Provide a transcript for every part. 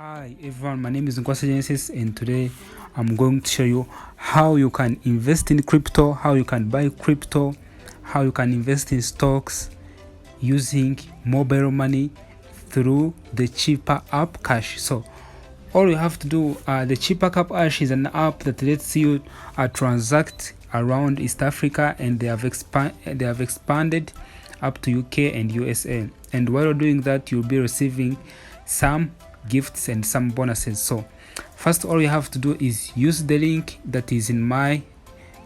Hi everyone, my name is Nkwasa Genesis, and today I'm going to show you how you can invest in crypto, how you can buy crypto, how you can invest in stocks using mobile money through the cheaper app Cash. So all you have to do, the cheaper app Cash is an app that lets you transact around East Africa, and they have expanded up to UK and USA. And while doing that, you'll be receiving some gifts and some bonuses. So first, all you have to do is use the link that is in my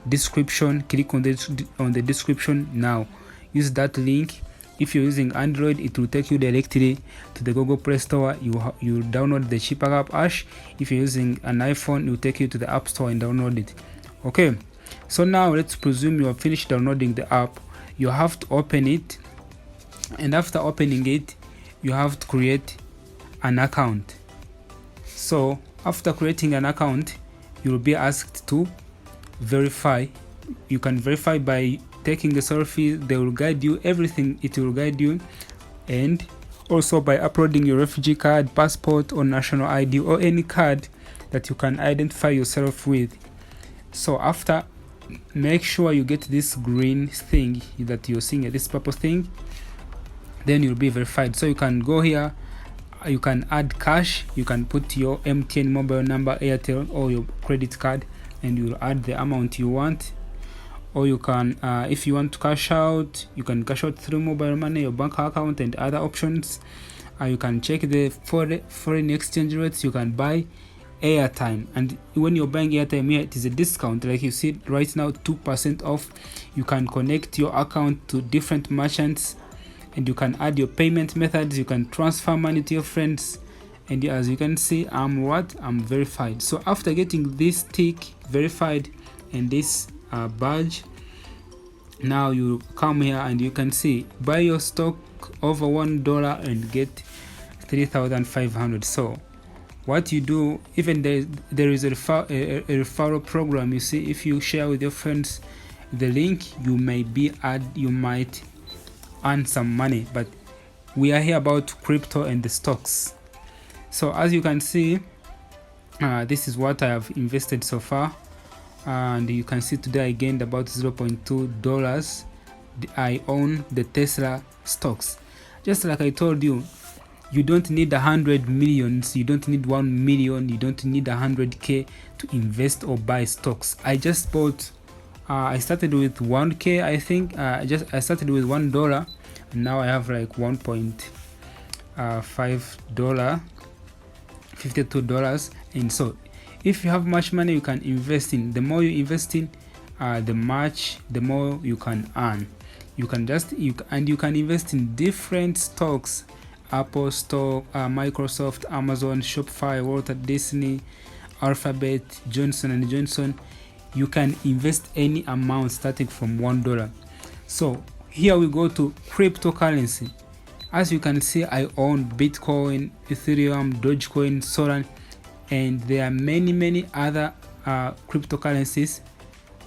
description. Click on the description now. Use that link. If you're using Android, it will take you directly to the Google Play Store. You download the cheaper app Ash. If you're using an iPhone, it will take you to the App Store and download it. Okay, so now let's presume you have finished downloading the app. You have to open it, and after opening it, you have to create an account. So after creating an account, you will be asked to verify. You can verify by taking a selfie. They will guide you everything. It will guide you, and also by uploading your refugee card, passport, or national ID, or any card that you can identify yourself with. So after, make sure you get this green thing that you're seeing, this purple thing, then you'll be verified. So you can go here, you can add cash, you can put your MTN mobile number, Airtel, or your credit card, and you'll add the amount you want. Or you can, if you want to cash out, you can cash out through mobile money, your bank account, and other options. You can check the foreign exchange rates. You can buy airtime, and when you're buying airtime here, it is a discount, like you see right now, 2% off. You can connect your account to different merchants, and you can add your payment methods. You can transfer money to your friends, and as you can see, I'm verified. So after getting this tick, verified, and this badge, now you come here and you can see buy your stock over $1 and get 3,500. So what you do, even there is a referral program. You see, if you share with your friends the link, you might earn some money. But we are here about crypto and the stocks. So as you can see, this is what I have invested so far, and you can see today I gained about $0.2. I own the Tesla stocks. Just like I told you, you don't need 100 millions, you don't need 1 million, you don't need 100k to invest or buy stocks. I just bought, I started with 1k, I think. I started with $1, and now I have like $1.5, $52. And so if you have much money, you can invest in. The more you invest in, the more you can earn. You can invest in different stocks: Apple stock, Microsoft, Amazon, Shopify, Walter, Disney, Alphabet, Johnson & Johnson. You can invest any amount starting from $1. So here we go to cryptocurrency. As you can see, I own Bitcoin, Ethereum, Dogecoin, Solana, and there are many other cryptocurrencies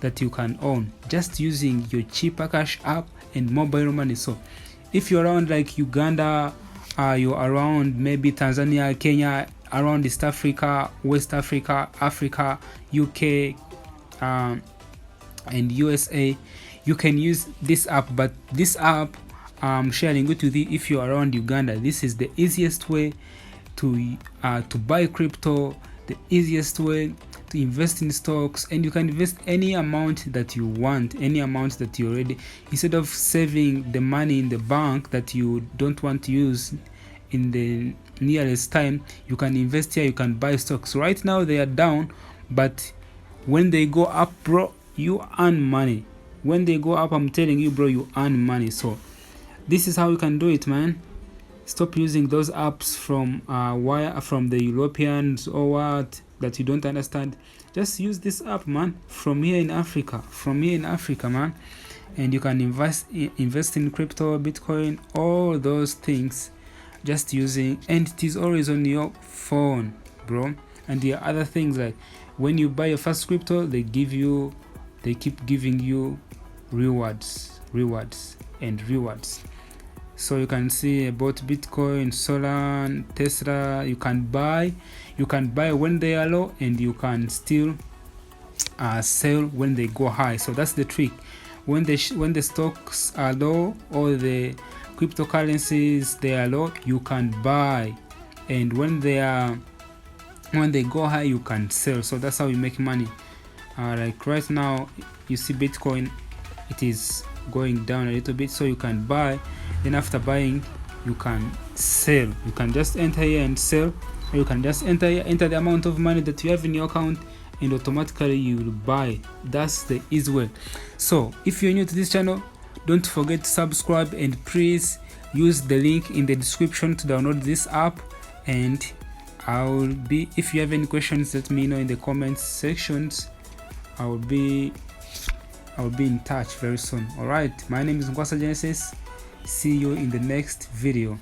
that you can own just using your cheaper cash app and mobile money. So if you're around like Uganda, you're around maybe Tanzania, Kenya, around East Africa, West Africa, Africa, UK, and USA, you can use this app. But this app I'm sharing it with you. If you're around Uganda, this is the easiest way to buy crypto, the easiest way to invest in stocks, and you can invest any amount that you want, any amount that you already, instead of saving the money in the bank that you don't want to use in the nearest time. You can invest here, you can buy stocks. Right now they are down, but when they go up, bro, you earn money. When they go up, I'm telling you, bro, you earn money. So this is how you can do it, man. Stop using those apps from the Europeans or what that you don't understand. Just use this app, man, from here in Africa, man, and you can invest in crypto, Bitcoin, all those things, just using, and it is always on your phone, bro. And there are other things, like when you buy your first crypto, they keep giving you rewards. So you can see about Bitcoin, Solar, Tesla. You can buy when they are low, and you can still sell when they go high. So that's the trick. When the stocks are low, or the cryptocurrencies they are low, you can buy, and when they go high, you can sell. So that's how you make money. Like right now, you see Bitcoin, it is going down a little bit, so you can buy, then after buying you can sell. You can just enter here and sell, or you can just enter the amount of money that you have in your account, and automatically you will buy. That's the easy way. So if you're new to this channel, don't forget to subscribe, and please use the link in the description to download this app. And if you have any questions, let me know in the comments sections. I will be in touch very soon. All right, my name is Nkwasa Genesis. See you in the next video.